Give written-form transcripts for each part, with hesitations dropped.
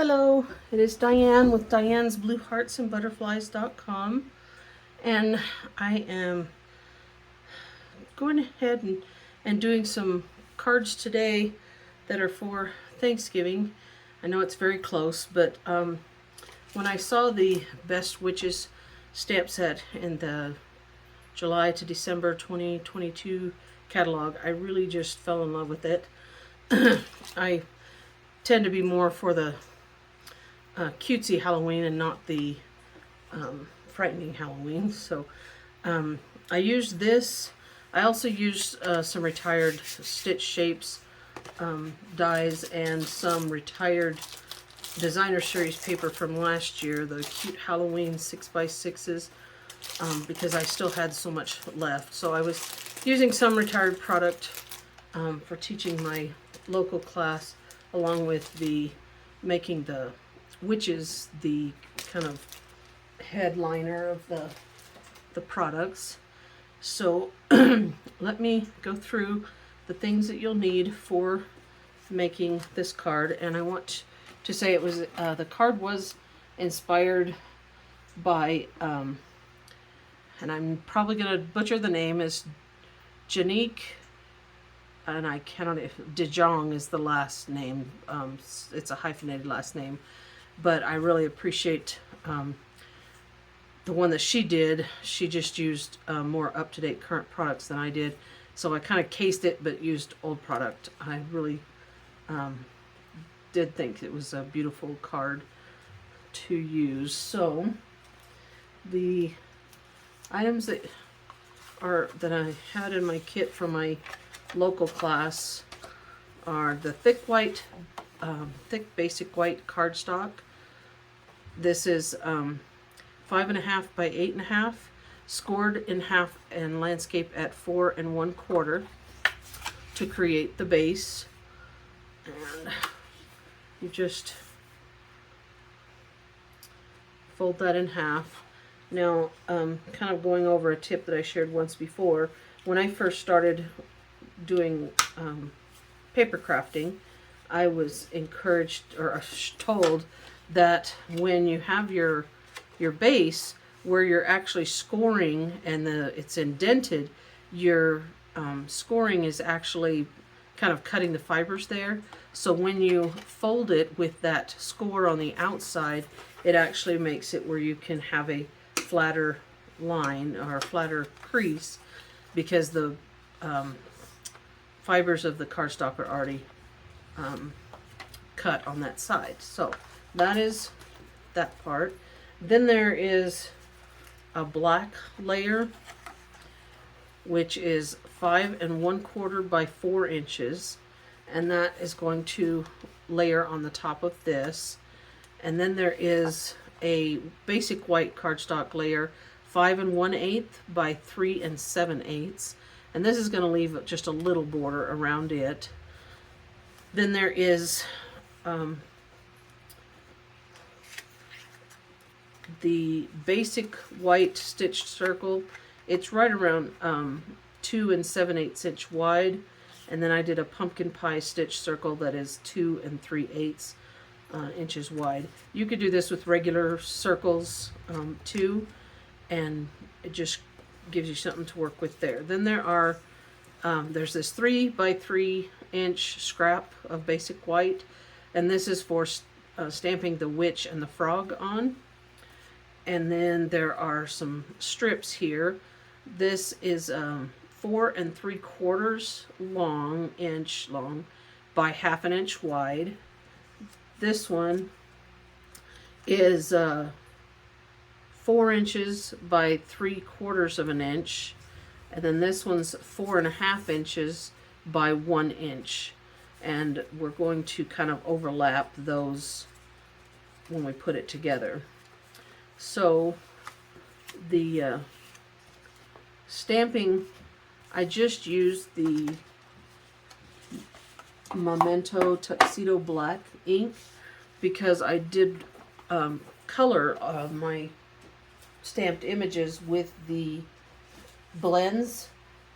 Hello, it is Diane with Diane's Blue Hearts and Butterflies.com, and I am going ahead and doing some cards today that are for Thanksgiving. I know it's very close, but when I saw the Best Witches stamp set in the July to December 2022 catalog, I really just fell in love with it. I tend to be more for the cutesy Halloween and not the frightening Halloween. So I used this. I also used some retired Stitch Shapes dies and some retired designer series paper from last year, the cute Halloween 6x6s, because I still had so much left. So I was using some retired product for teaching my local class, along with the making the witches the kind of headliner of the products. So let me go through the things that you'll need for making this card. And I want to say it was the card was inspired by and I'm probably going to butcher the name, is Janique, and I cannot, De Jong is the last name. It's a hyphenated last name, but I really appreciate the one that she did. She just used more up-to-date current products than I did, so I kind of cased it but used old product. I really did think it was a beautiful card to use. So the items that I had in my kit from my local class are the thick basic white cardstock. This is 5.5 by 8.5, scored in half and landscape at 4 1/4 to create the base. And you just fold that in half. Now, kind of going over a tip that I shared once before. When I first started doing paper crafting, I was encouraged or told that when you have your base where you're actually scoring and it's indented, your scoring is actually kind of cutting the fibers there. So when you fold it with that score on the outside, it actually makes it where you can have a flatter line or a flatter crease, because the fibers of the cardstock are already cut on that side. So that is that part. Then there is a black layer, which is 5 1/4 by 4 inches, and that is going to layer on the top of this. And then there is a basic white cardstock layer, 5 1/8 by 3 7/8, and this is going to leave just a little border around it. Then there is the basic white stitched circle. It's right around 2 7/8 inch wide, and then I did a pumpkin pie stitch circle that is 2 3/8 inches wide. You could do this with regular circles too, and it just gives you something to work with there. Then there are there's this 3 by 3 inch scrap of basic white, and this is for stamping the witch and the frog on. And then there are some strips here. This is 4 3/4 inch long by 1/2 inch wide. This one is 4 inches by 3/4 inch, and then this one's 4 1/2 inches by 1 inch. And we're going to kind of overlap those when we put it together. So the stamping, I just used the Memento Tuxedo Black ink because I did color my stamped images with the blends,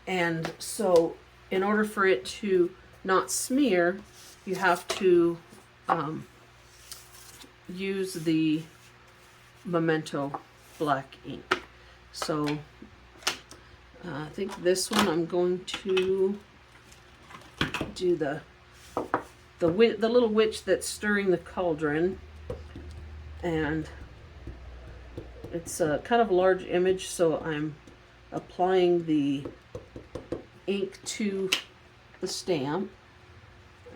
and so in order for it to not smear, you have to use the Memento black ink. So I think this one I'm going to do the little witch that's stirring the cauldron, and it's a kind of large image, so I'm applying the ink to the stamp,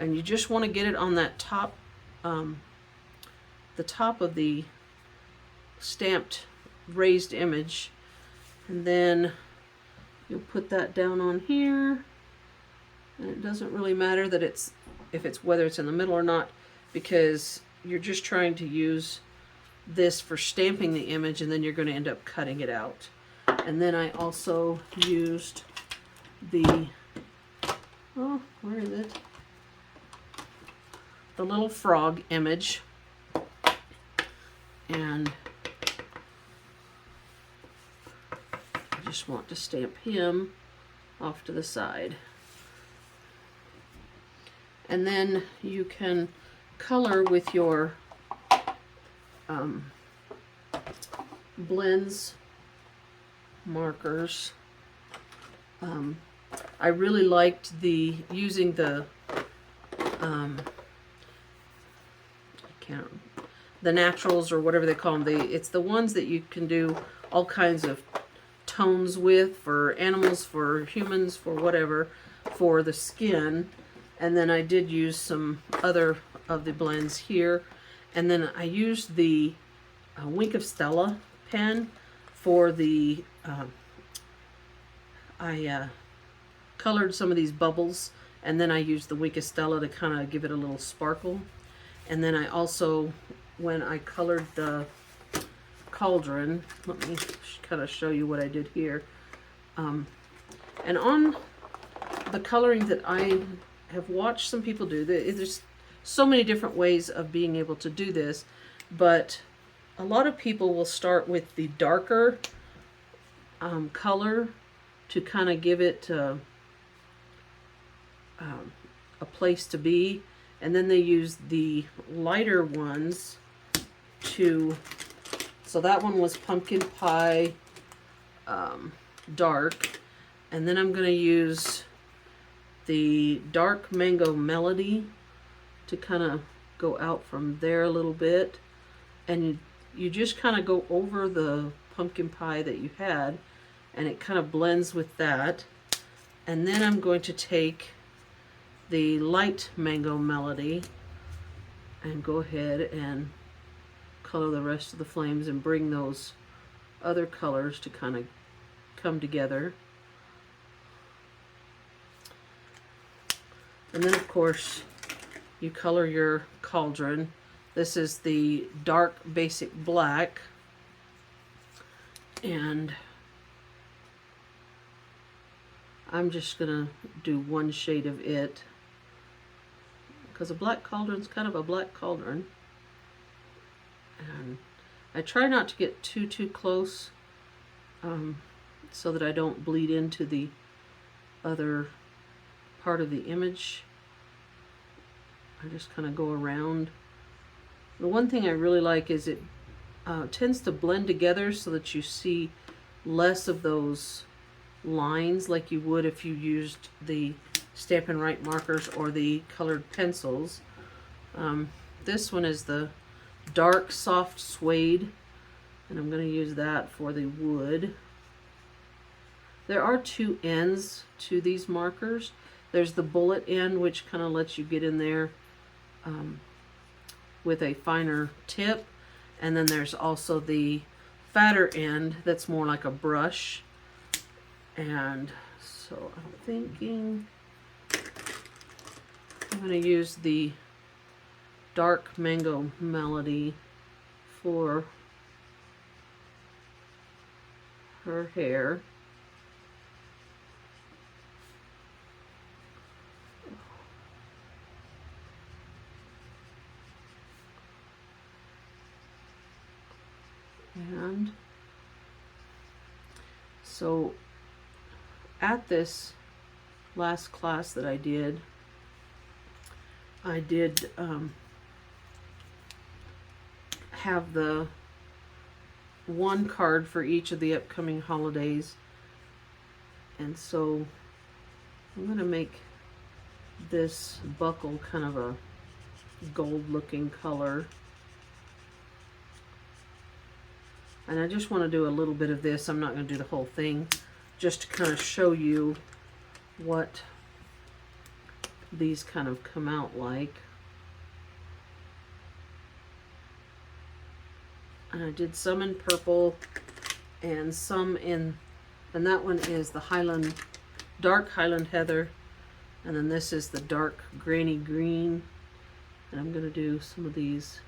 and you just want to get it on that top, the top of the stamped raised image, and then you'll put that down on here. And it doesn't really matter that it's whether it's in the middle or not, because you're just trying to use this for stamping the image, and then you're going to end up cutting it out. And then I also used the, oh, where is it? The little frog image. And I just want to stamp him off to the side. And then you can color with your blends markers. I really liked using the the naturals, or whatever they call them. It's the ones that you can do all kinds of tones with, for animals, for humans, for whatever, for the skin. And then I did use some other of the blends here. And then I used the Wink of Stella pen for the, I colored some of these bubbles, and then I used the Wink of Stella to kind of give it a little sparkle. And then I also, when I colored the cauldron, let me kind of show you what I did here. And on the coloring that I have watched some people do, there's so many different ways of being able to do this, but a lot of people will start with the darker color to kind of give it a place to be, and then they use the lighter ones to, so that one was pumpkin pie dark, and then I'm going to use the dark mango melody to kind of go out from there a little bit, and you just kind of go over the pumpkin pie that you had, and it kind of blends with that. And then I'm going to take the light mango melody and go ahead and color the rest of the flames and bring those other colors to kind of come together. And then, of course, you color your cauldron. This is the dark basic black, and I'm just gonna do one shade of it, because a black cauldron's kind of a black cauldron. And I try not to get too close, so that I don't bleed into the other part of the image. I just kind of go around. The one thing I really like is it tends to blend together so that you see less of those lines like you would if you used the Stampin' Write markers or the colored pencils. This one is the dark soft suede, and I'm going to use that for the wood. There are two ends to these markers. There's the bullet end, which kind of lets you get in there with a finer tip, and then there's also the fatter end that's more like a brush. And so I'm thinking I'm going to use the dark mango melody for her hair. And so at this last class that I did have the one card for each of the upcoming holidays. And so I'm going to make this buckle kind of a gold looking color. And I just want to do a little bit of this. I'm not going to do the whole thing, just to kind of show you what these kind of come out like. And I did some in purple and some in, and that one is the dark Highland Heather, and then this is the dark Granny Green. And I'm going to do some of these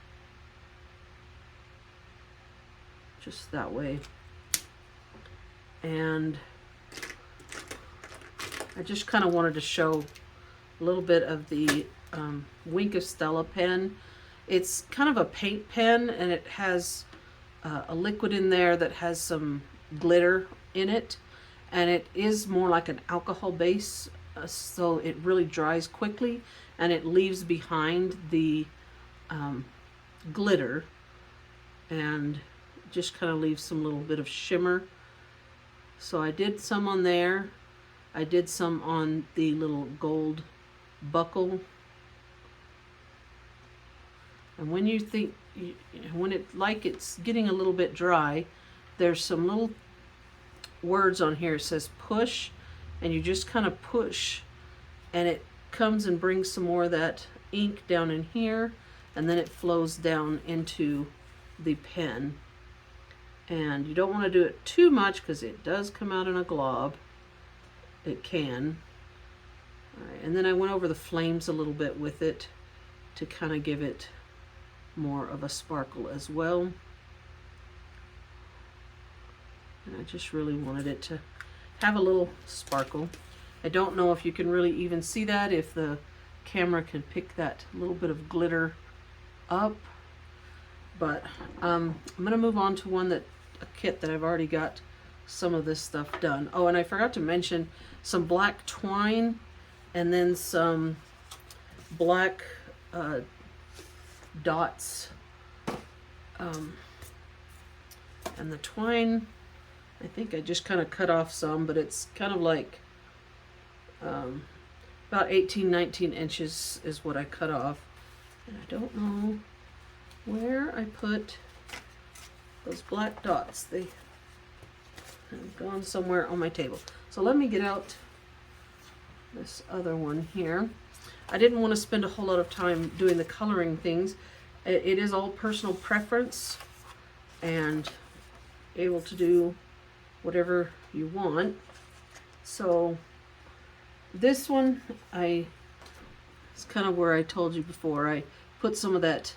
just that way. And I just kind of wanted to show a little bit of the Wink of Stella pen. It's kind of a paint pen, and it has a liquid in there that has some glitter in it, and it is more like an alcohol base, so it really dries quickly, and it leaves behind the glitter, and just kind of leaves some little bit of shimmer. So I did some on there. I did some on the little gold buckle. And when you think, when it's getting a little bit dry, there's some little words on here. It says push, and you just kind of push, and it comes and brings some more of that ink down in here, and then it flows down into the pen. And you don't want to do it too much because it does come out in a glob. It can. All right, and then I went over the flames a little bit with it to kind of give it more of a sparkle as well. And I just really wanted it to have a little sparkle. I don't know if you can really even see that, if the camera can pick that little bit of glitter up. But I'm going to move on to a kit that I've already got some of this stuff done. Oh, and I forgot to mention some black twine, and then some black dots. And the twine, I think I just kind of cut off some, but it's kind of like about 18-19 inches is what I cut off. And I don't know where I put those black dots. They have gone somewhere on my table. So let me get out this other one here. I didn't want to spend a whole lot of time doing the coloring things. It is all personal preference, and able to do whatever you want. So this one, it's kind of where I told you before. I put some of that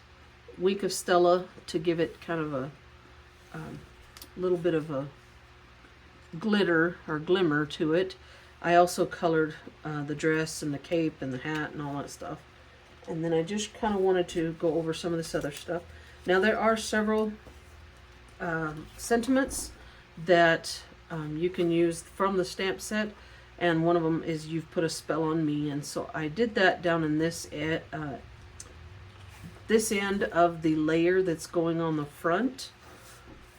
Wink of Stella to give it kind of a little bit of a glitter or glimmer to it. I also colored the dress and the cape and the hat and all that stuff. And then I just kind of wanted to go over some of this other stuff. Now there are several sentiments that you can use from the stamp set, and one of them is You've Put a Spell on Me. And so I did that down in this end of the layer that's going on the front.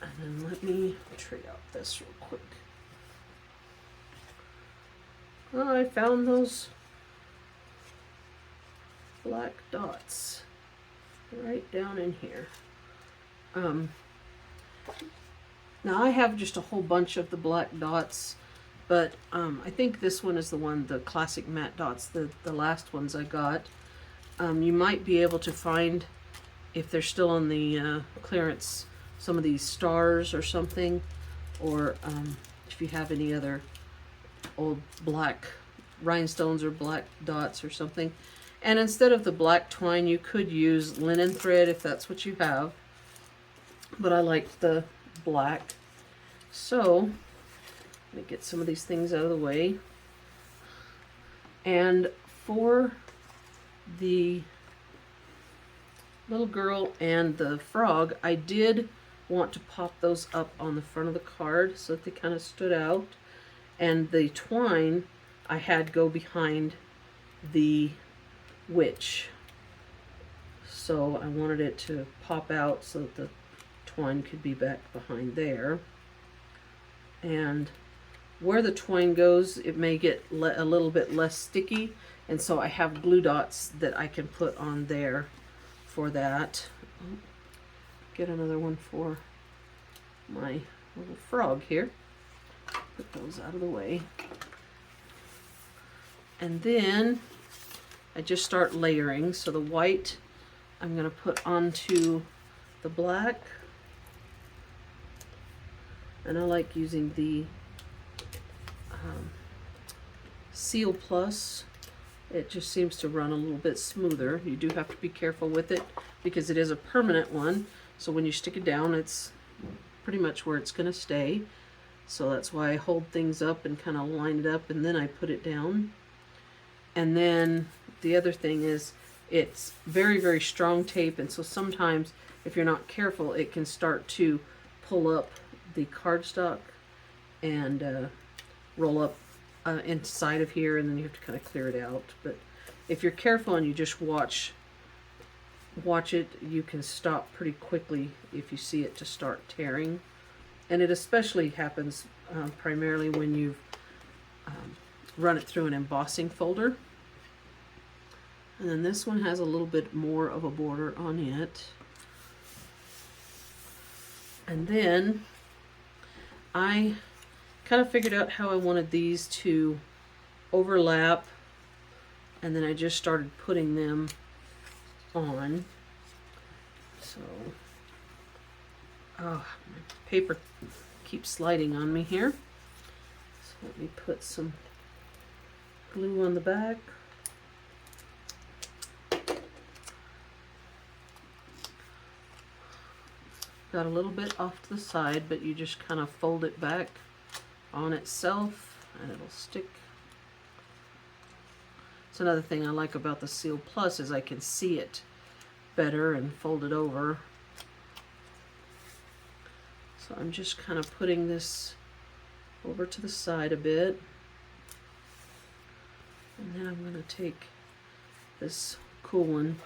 And then let me tray out this real quick. Oh, I found those black dots right down in here. Now I have just a whole bunch of the black dots, but I think this one is the classic matte dots, the last ones I got. You might be able to find, if they're still on the clearance, some of these stars or something, or if you have any other old black rhinestones or black dots or something. And instead of the black twine, you could use linen thread if that's what you have, but I liked the black. So let me get some of these things out of the way. And for the little girl and the frog, I did want to pop those up on the front of the card so that they kind of stood out. And the twine I had go behind the witch. so I wanted it to pop out so that the twine could be back behind there. And where the twine goes, it may get a little bit less sticky, and so I have glue dots that I can put on there for that. Get another one for my little frog here. Put those out of the way. And then I just start layering. So the white I'm going to put onto the black. And I like using the Seal Plus. It just seems to run a little bit smoother. You do have to be careful with it because it is a permanent one. So when you stick it down, it's pretty much where it's going to stay. So that's why I hold things up and kind of line it up, and then I put it down. And then the other thing is it's very, very strong tape, and so sometimes if you're not careful, it can start to pull up the cardstock and roll up inside of here, and then you have to kind of clear it out. But if you're careful and you just watch it, you can stop pretty quickly if you see it to start tearing. And it especially happens primarily when you've run it through an embossing folder. And then this one has a little bit more of a border on it. And then I kind of figured out how I wanted these to overlap, and then I just started putting them on. So, oh, my paper keeps sliding on me here. So let me put some glue on the back. Got a little bit off to the side, but you just kind of fold it back on itself and it'll stick. It's another thing I like about the Seal Plus is I can see it better and fold it over. So I'm just kind of putting this over to the side a bit. And then I'm going to take this cool one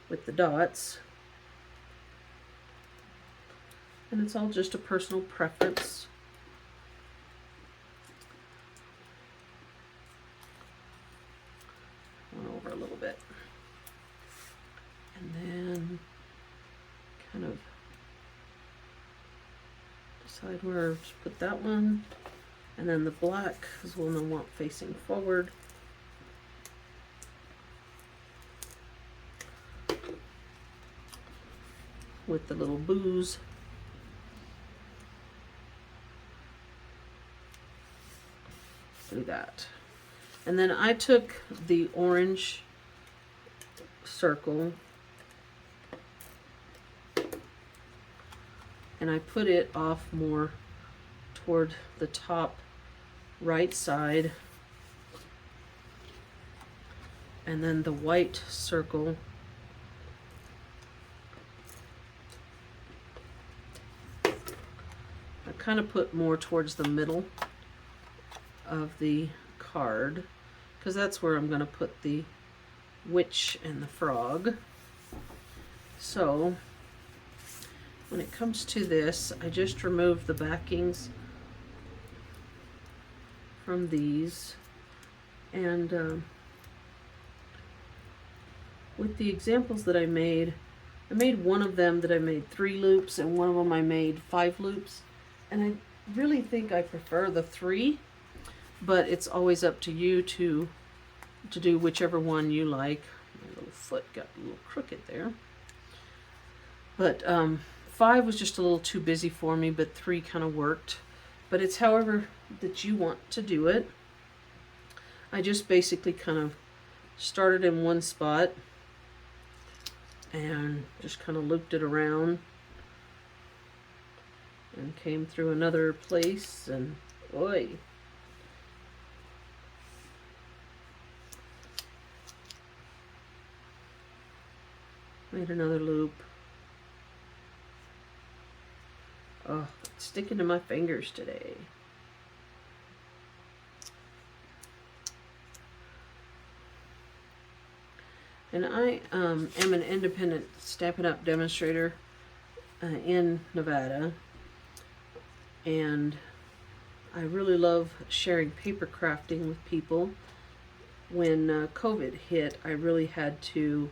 with the dots. And it's all just a personal preference. Went over a little bit. And then kind of decide where to put that one. And then the black is one I want facing forward. With the little boos. Do that. And then I took the orange circle and I put it off more toward the top right side, and then the white circle I kind of put more towards the middle of the card, because that's where I'm going to put the witch and the frog. So when it comes to this, I just removed the backings from these, and with the examples that I made one of them that I made 3 loops, and one of them I made 5 loops, and I really think I prefer the 3. But it's always up to you to do whichever one you like. My little foot got a little crooked there. But 5 was just a little too busy for me, but 3 kind of worked. But it's however that you want to do it. I just basically kind of started in one spot and just kind of looped it around and came through another place, and oi. Made another loop. Oh, it's sticking to my fingers today. And I am an independent Stampin' Up! Demonstrator in Nevada, and I really love sharing paper crafting with people. When COVID hit, I really had to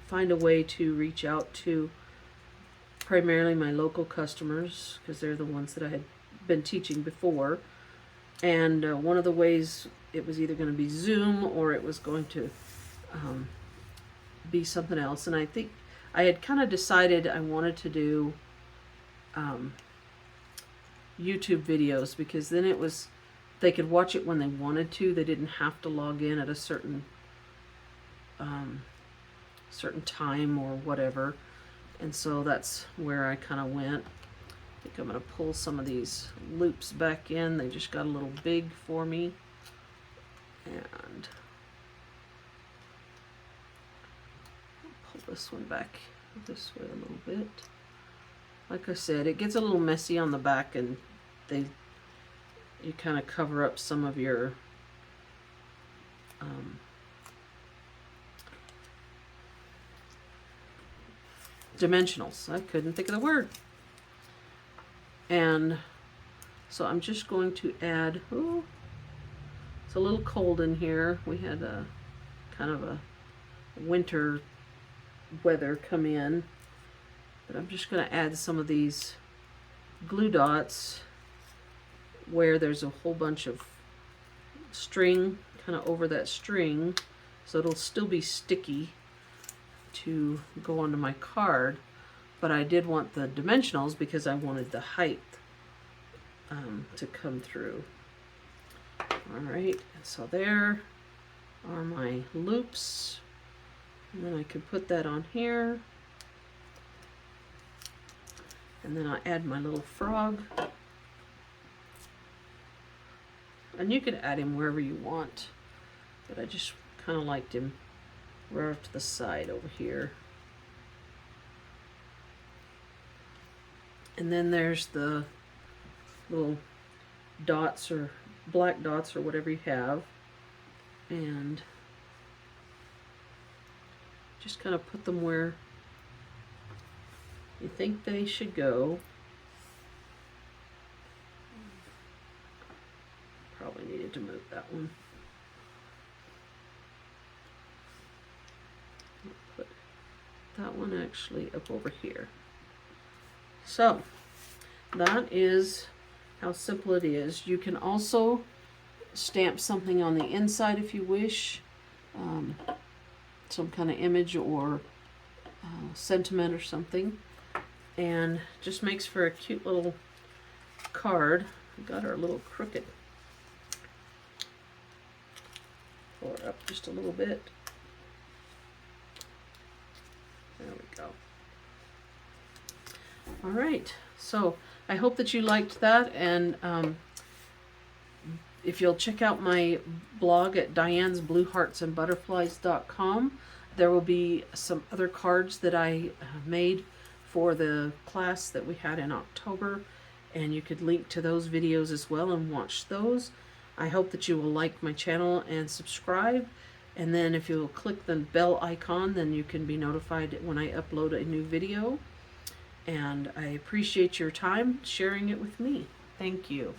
find a way to reach out to primarily my local customers, because they're the ones that I had been teaching before. And one of the ways, it was either going to be Zoom or it was going to be something else. And I think I had kind of decided I wanted to do YouTube videos, because then it was, they could watch it when they wanted to. They didn't have to log in at a certain time or whatever. And so that's where I kind of went. I think I'm going to pull some of these loops back in. They just got a little big for me. And I'll pull this one back this way a little bit. Like I said, it gets a little messy on the back, and you kind of cover up some of your dimensionals. I couldn't think of the word. And so I'm just going to add, oh, it's a little cold in here. We had a kind of a winter weather come in, but I'm just going to add some of these glue dots where there's a whole bunch of string kind of over that string, so it'll still be sticky to go onto my card. But I did want the dimensionals because I wanted the height to come through. Alright, and so there are my loops, and then I can put that on here, and then I add my little frog, and you can add him wherever you want, but I just kind of liked him right off to the side over here. And then there's the little dots or black dots or whatever you have, and just kind of put them where you think they should go. Probably needed to move that one. Put that one actually up over here. So that is how simple it is. You can also stamp something on the inside if you wish, some kind of image or sentiment or something, and just makes for a cute little card. We got our little crooked. Pull it up just a little bit. There we go. All right, so I hope that you liked that, and if you'll check out my blog at dianesblueheartsandbutterflies.com, there will be some other cards that I made for the class that we had in October, and you could link to those videos as well and watch those. I hope that you will like my channel and subscribe, and then if you'll click the bell icon, then you can be notified when I upload a new video. And I appreciate your time sharing it with me. Thank you.